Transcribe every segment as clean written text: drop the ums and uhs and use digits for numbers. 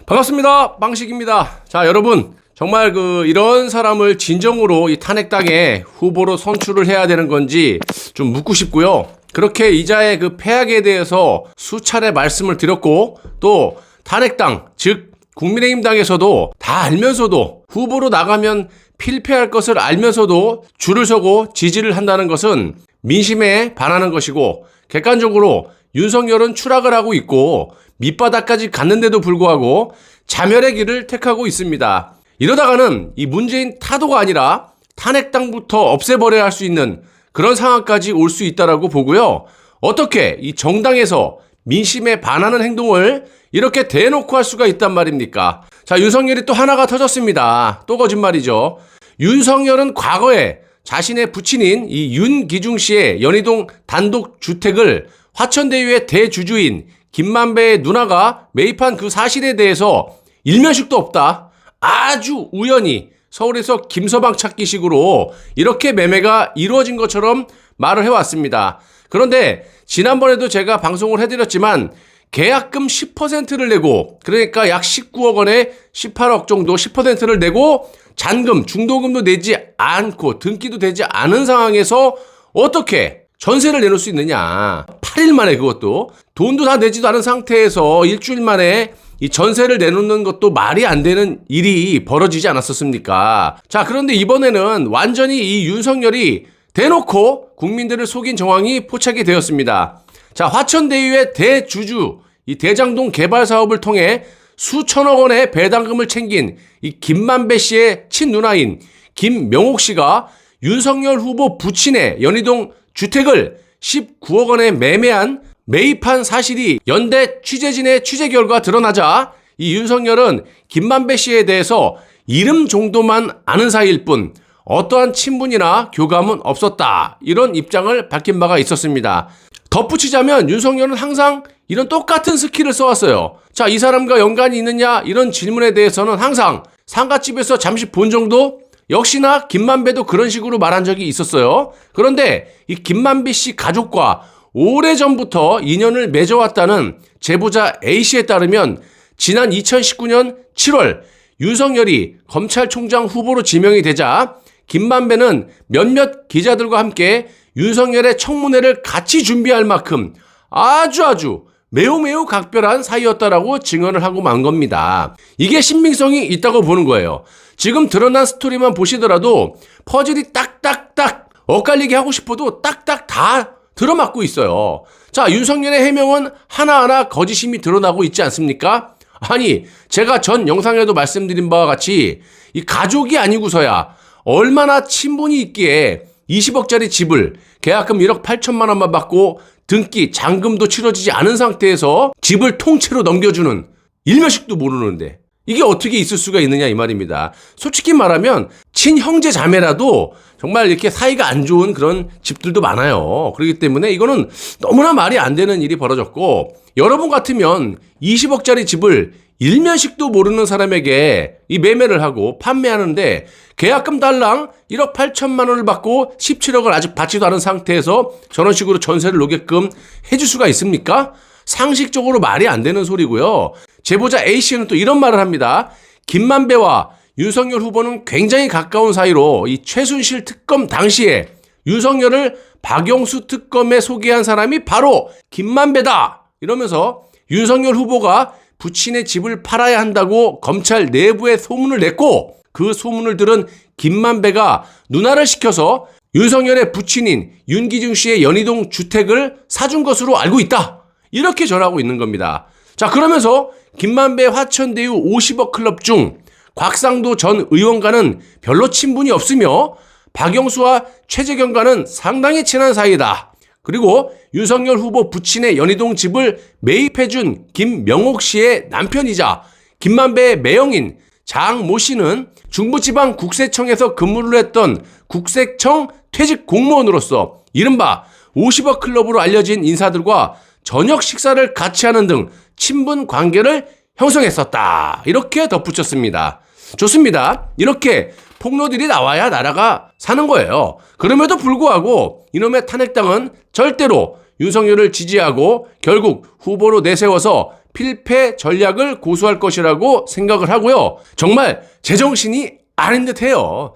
반갑습니다. 빵식입니다. 자, 여러분. 정말 이런 사람을 진정으로 이 탄핵당에 후보로 선출을 해야 되는 건지 좀 묻고 싶고요. 그렇게 이자의 폐악에 대해서 수차례 말씀을 드렸고, 또 탄핵당, 즉 국민의힘당에서도 다 알면서도 후보로 나가면 필패할 것을 알면서도 줄을 서고 지지를 한다는 것은 민심에 반하는 것이고, 객관적으로 윤석열은 추락을 하고 있고 밑바닥까지 갔는데도 불구하고 자멸의 길을 택하고 있습니다. 이러다가는 이 문재인 타도가 아니라 탄핵당부터 없애버려야 할 수 있는 그런 상황까지 올 수 있다라고 보고요. 어떻게 이 정당에서 민심에 반하는 행동을 이렇게 대놓고 할 수가 있단 말입니까? 자, 윤석열이 또 하나가 터졌습니다. 또 거짓말이죠. 윤석열은 과거에 자신의 부친인 이 윤기중 씨의 연희동 단독 주택을 화천대유의 대주주인 김만배의 누나가 매입한 그 사실에 대해서 일면식도 없다. 아주 우연히 서울에서 김서방 찾기식으로 이렇게 매매가 이루어진 것처럼 말을 해왔습니다. 그런데 지난번에도 제가 방송을 해드렸지만 계약금 10%를 내고, 그러니까 약 19억 원에 18억 정도 10%를 내고 잔금, 중도금도 내지 않고 등기도 되지 않은 상황에서 어떻게 전세를 내놓을 수 있느냐. 8일 만에, 그것도 돈도 다 내지도 않은 상태에서 일주일 만에 이 전세를 내놓는 것도 말이 안 되는 일이 벌어지지 않았었습니까? 자, 그런데 이번에는 완전히 이 윤석열이 대놓고 국민들을 속인 정황이 포착이 되었습니다. 자, 화천대유의 대주주, 이 대장동 개발 사업을 통해 수천억 원의 배당금을 챙긴 이 김만배 씨의 친누나인 김명옥 씨가 윤석열 후보 부친의 연희동 주택을 19억 원에 매입한 사실이 연대 취재진의 취재 결과 드러나자 이 윤석열은 김만배 씨에 대해서 이름 정도만 아는 사이일 뿐 어떠한 친분이나 교감은 없었다. 이런 입장을 밝힌 바가 있었습니다. 덧붙이자면 윤석열은 항상 이런 똑같은 스킬을 써왔어요. 자, 이 사람과 연관이 있느냐 이런 질문에 대해서는 항상 상가집에서 잠시 본 정도? 역시나 김만배도 그런 식으로 말한 적이 있었어요. 그런데 이 김만배 씨 가족과 오래전부터 인연을 맺어왔다는 제보자 A씨에 따르면 지난 2019년 7월 윤석열이 검찰총장 후보로 지명이 되자 김만배는 몇몇 기자들과 함께 윤석열의 청문회를 같이 준비할 만큼 아주 매우 각별한 사이였다라고 증언을 하고 만 겁니다. 이게 신빙성이 있다고 보는 거예요. 지금 드러난 스토리만 보시더라도 퍼즐이 딱딱딱 엇갈리게 하고 싶어도 딱딱 다 들어맞고 있어요. 자, 윤석열의 해명은 하나하나 거짓임이 드러나고 있지 않습니까? 아니, 제가 전 영상에도 말씀드린 바와 같이 이 가족이 아니고서야 얼마나 친분이 있기에 20억짜리 집을 계약금 1억 8천만 원만 받고 등기, 잔금도 치러지지 않은 상태에서 집을 통째로 넘겨주는, 일면식도 모르는데 이게 어떻게 있을 수가 있느냐 이 말입니다. 솔직히 말하면 친형제 자매라도 정말 이렇게 사이가 안 좋은 그런 집들도 많아요. 그렇기 때문에 이거는 너무나 말이 안 되는 일이 벌어졌고, 여러분 같으면 20억짜리 집을 일면식도 모르는 사람에게 이 매매를 하고 판매하는데 계약금 달랑 1억 8천만 원을 받고 17억을 아직 받지도 않은 상태에서 저런 식으로 전세를 놓게끔 해줄 수가 있습니까? 상식적으로 말이 안 되는 소리고요. 제보자 A씨는 또 이런 말을 합니다. 김만배와 윤석열 후보는 굉장히 가까운 사이로 이 최순실 특검 당시에 윤석열을 박영수 특검에 소개한 사람이 바로 김만배다. 이러면서 윤석열 후보가 부친의 집을 팔아야 한다고 검찰 내부에 소문을 냈고, 그 소문을 들은 김만배가 누나를 시켜서 윤석열의 부친인 윤기중 씨의 연희동 주택을 사준 것으로 알고 있다. 이렇게 전하고 있는 겁니다. 자, 그러면서 김만배 화천대유 50억 클럽 중 곽상도 전 의원과는 별로 친분이 없으며 박영수와 최재경과는 상당히 친한 사이다. 그리고 윤석열 후보 부친의 연희동 집을 매입해준 김명옥 씨의 남편이자 김만배의 매형인 장모 씨는 중부지방 국세청에서 근무를 했던 국세청 퇴직 공무원으로서 이른바 50억 클럽으로 알려진 인사들과 저녁 식사를 같이 하는 등 친분 관계를 형성했었다. 이렇게 덧붙였습니다. 좋습니다. 이렇게 폭로들이 나와야 나라가 사는 거예요. 그럼에도 불구하고 이놈의 탄핵당은 절대로 윤석열을 지지하고 결국 후보로 내세워서 필패 전략을 고수할 것이라고 생각을 하고요. 정말 제정신이 아닌 듯해요.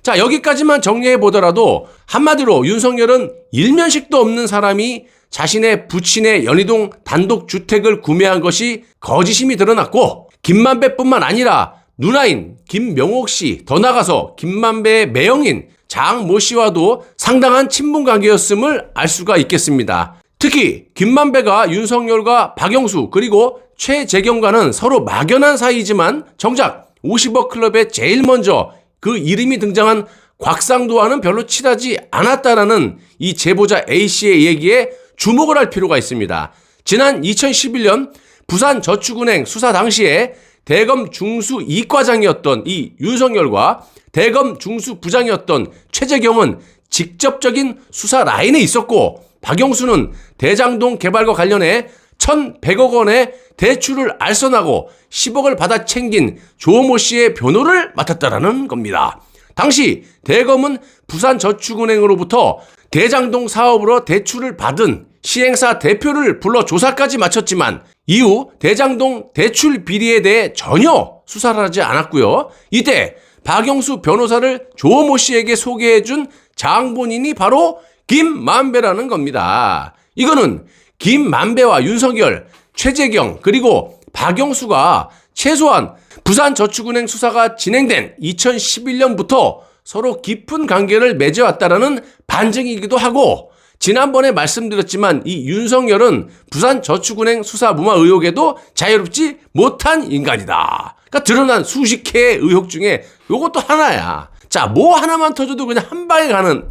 자, 여기까지만 정리해 보더라도 한마디로 윤석열은 일면식도 없는 사람이 자신의 부친의 연희동 단독주택을 구매한 것이 거짓임이 드러났고, 김만배뿐만 아니라 누나인 김명옥 씨, 더 나아가서 김만배의 매형인 장모 씨와도 상당한 친분 관계였음을 알 수가 있겠습니다. 특히 김만배가 윤석열과 박영수 그리고 최재경과는 서로 막연한 사이지만 정작 50억 클럽에 제일 먼저 그 이름이 등장한 곽상도와는 별로 친하지 않았다라는 이 제보자 A씨의 얘기에 주목을 할 필요가 있습니다. 지난 2011년 부산저축은행 수사 당시에 대검 중수 이과장이었던 이 윤석열과 대검 중수 부장이었던 최재경은 직접적인 수사 라인에 있었고, 박영수는 대장동 개발과 관련해 1,100억 원의 대출을 알선하고 10억을 받아 챙긴 조모 씨의 변호를 맡았다라는 겁니다. 당시 대검은 부산저축은행으로부터 대장동 사업으로 대출을 받은 시행사 대표를 불러 조사까지 마쳤지만 이후 대장동 대출 비리에 대해 전혀 수사를 하지 않았고요. 이때 박영수 변호사를 조모 씨에게 소개해준 장본인이 바로 김만배라는 겁니다. 이거는 김만배와 윤석열, 최재경 그리고 박영수가 최소한 부산저축은행 수사가 진행된 2011년부터 서로 깊은 관계를 맺어왔다라는 반증이기도 하고, 지난번에 말씀드렸지만 이 윤석열은 부산저축은행 수사 무마 의혹에도 자유롭지 못한 인간이다. 그러니까 드러난 수십 개의 의혹 중에 요것도 하나야. 자, 뭐 하나만 터져도 그냥 한 방에 가는,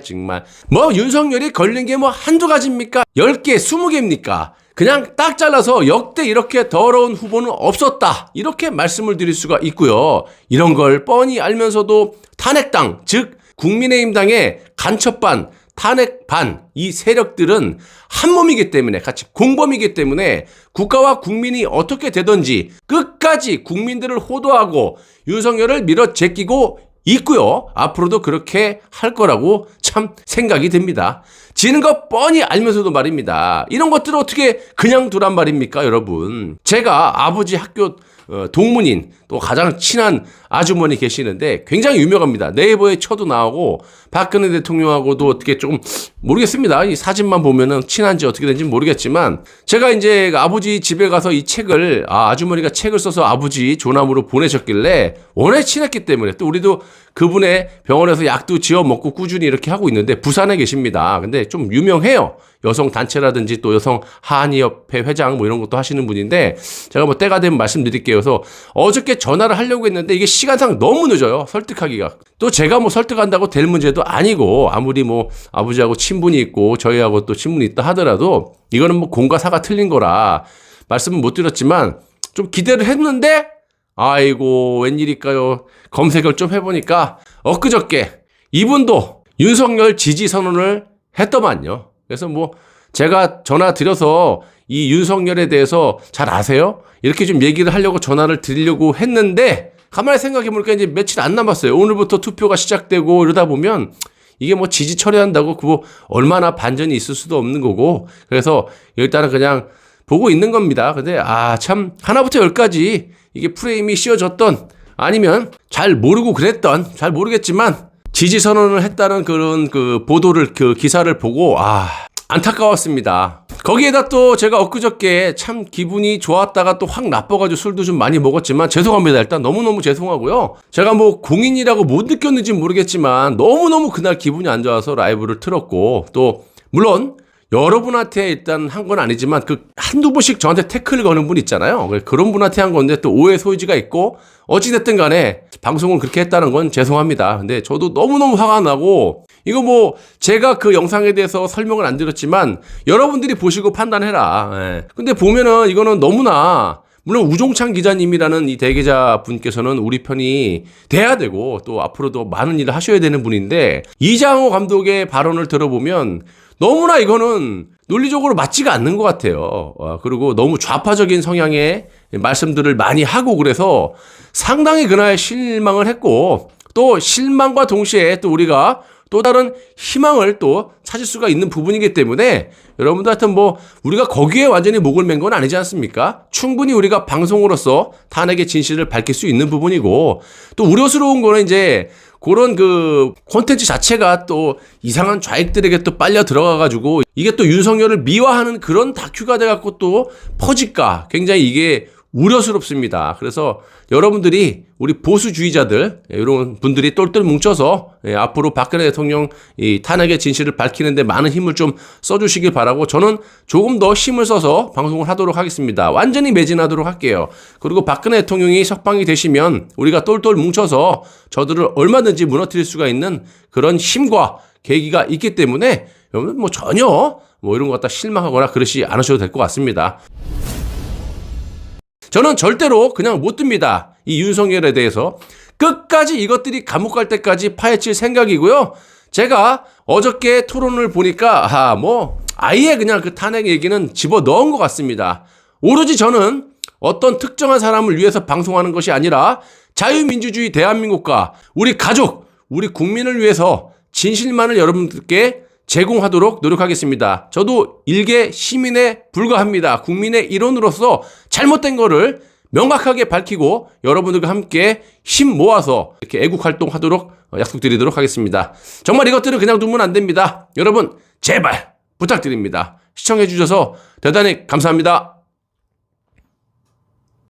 정말. 뭐 윤석열이 걸린 게 뭐 한두 가지입니까? 10개, 20개입니까? 그냥 딱 잘라서 역대 이렇게 더러운 후보는 없었다, 이렇게 말씀을 드릴 수가 있고요. 이런 걸 뻔히 알면서도 탄핵당, 즉 국민의힘당의 간첩반, 탄핵반, 이 세력들은 한 몸이기 때문에, 같이 공범이기 때문에 국가와 국민이 어떻게 되든지 끝까지 국민들을 호도하고 윤석열을 밀어 제끼고 있고요. 앞으로도 그렇게 할 거라고 참 생각이 듭니다. 지는 거 뻔히 알면서도 말입니다. 이런 것들을 어떻게 그냥 두란 말입니까, 여러분? 제가 아버지 학교 동문인, 또 가장 친한 아주머니 계시는데 굉장히 유명합니다. 네이버에 쳐도 나오고, 박근혜 대통령하고도 어떻게 조금 모르겠습니다. 이 사진만 보면은 친한지 어떻게 된지 모르겠지만, 제가 이제 아버지 집에 가서 이 책을, 아주머니가 책을 써서 아버지 조남으로 보내셨길래 워낙 친했기 때문에, 또 우리도 그분의 병원에서 약도 지어 먹고 꾸준히 이렇게 하고 있는데, 부산에 계십니다. 근데 좀 유명해요. 여성 단체라든지 또 여성 한의협회 회장 뭐 이런 것도 하시는 분인데, 제가 뭐 때가 되면 말씀드릴게요. 그래서 어저께 전화를 하려고 했는데 이게 시간상 너무 늦어요, 설득하기가. 또 제가 뭐 설득한다고 될 문제도 아니고, 아무리 뭐 아버지하고 친분이 있고 저희하고 또 친분이 있다 하더라도 이거는 뭐 공과 사가 틀린 거라 말씀은 못 드렸지만 좀 기대를 했는데, 아이고 웬일일까요? 검색을 좀 해보니까 엊그저께 이분도 윤석열 지지 선언을 했더만요. 그래서 뭐 제가 전화 드려서 이 윤석열에 대해서 잘 아세요? 이렇게 좀 얘기를 하려고 전화를 드리려고 했는데, 가만히 생각해보니까 이제 며칠 안 남았어요. 오늘부터 투표가 시작되고 이러다 보면 이게 뭐 지지 처리한다고 그거 얼마나 반전이 있을 수도 없는 거고, 그래서 일단은 그냥 보고 있는 겁니다. 근데 참 하나부터 열까지 이게 프레임이 씌워졌던, 아니면 잘 모르고 그랬던, 잘 모르겠지만 지지 선언을 했다는 그런 그 보도를, 그 기사를 보고 안타까웠습니다. 거기에다 또 제가 엊그저께 참 기분이 좋았다가 또 확 나빠가지고 술도 좀 많이 먹었지만 죄송합니다. 일단 너무너무 죄송하고요. 제가 뭐 공인이라고 못 느꼈는지 모르겠지만 너무너무 그날 기분이 안 좋아서 라이브를 틀었고, 또 물론 여러분한테 일단 한 건 아니지만 그 한두 번씩 저한테 태클 거는 분 있잖아요. 그런 분한테 한 건데 또 오해 소지가 있고, 어찌됐든 간에 방송을 그렇게 했다는 건 죄송합니다. 근데 저도 너무너무 화가 나고, 이거 뭐 제가 그 영상에 대해서 설명을 안 드렸지만 여러분들이 보시고 판단해라. 근데 보면은 이거는 너무나, 물론 우종찬 기자님이라는 이 대기자 분께서는 우리 편이 돼야 되고 또 앞으로도 많은 일을 하셔야 되는 분인데, 이장호 감독의 발언을 들어보면 너무나 이거는 논리적으로 맞지가 않는 것 같아요. 그리고 너무 좌파적인 성향의 말씀들을 많이 하고, 그래서 상당히 그날 실망을 했고, 또 실망과 동시에 또 우리가 또 다른 희망을 또 찾을 수가 있는 부분이기 때문에 여러분들 하여튼 뭐 우리가 거기에 완전히 목을 맨 건 아니지 않습니까? 충분히 우리가 방송으로서 탄핵의 진실을 밝힐 수 있는 부분이고, 또 우려스러운 거는 이제 그런 그 콘텐츠 자체가 또 이상한 좌익들에게 또 빨려 들어가가지고 이게 또 윤석열을 미화하는 그런 다큐가 돼갖고 또 퍼질까 굉장히 이게 우려스럽습니다. 그래서 여러분들이 우리 보수주의자들 이런 분들이 똘똘 뭉쳐서 앞으로 박근혜 대통령 이 탄핵의 진실을 밝히는데 많은 힘을 좀 써주시길 바라고, 저는 조금 더 힘을 써서 방송을 하도록 하겠습니다. 완전히 매진하도록 할게요. 그리고 박근혜 대통령이 석방이 되시면 우리가 똘똘 뭉쳐서 저들을 얼마든지 무너뜨릴 수가 있는 그런 힘과 계기가 있기 때문에 여러분 뭐 전혀 뭐 이런 거 갖다 실망하거나 그러시 않으셔도 될 것 같습니다. 저는 절대로 그냥 못 둡니다. 이 윤석열에 대해서 끝까지 이것들이 감옥 갈 때까지 파헤칠 생각이고요. 제가 어저께 토론을 보니까 아예 그냥 그 탄핵 얘기는 집어 넣은 것 같습니다. 오로지 저는 어떤 특정한 사람을 위해서 방송하는 것이 아니라 자유민주주의 대한민국과 우리 가족, 우리 국민을 위해서 진실만을 여러분들께 제공하도록 노력하겠습니다. 저도 일개 시민에 불과합니다. 국민의 일원으로서 잘못된 거를 명확하게 밝히고 여러분들과 함께 힘 모아서 이렇게 애국 활동하도록 약속드리도록 하겠습니다. 정말 이것들은 그냥 두면 안 됩니다. 여러분 제발 부탁드립니다. 시청해 주셔서 대단히 감사합니다.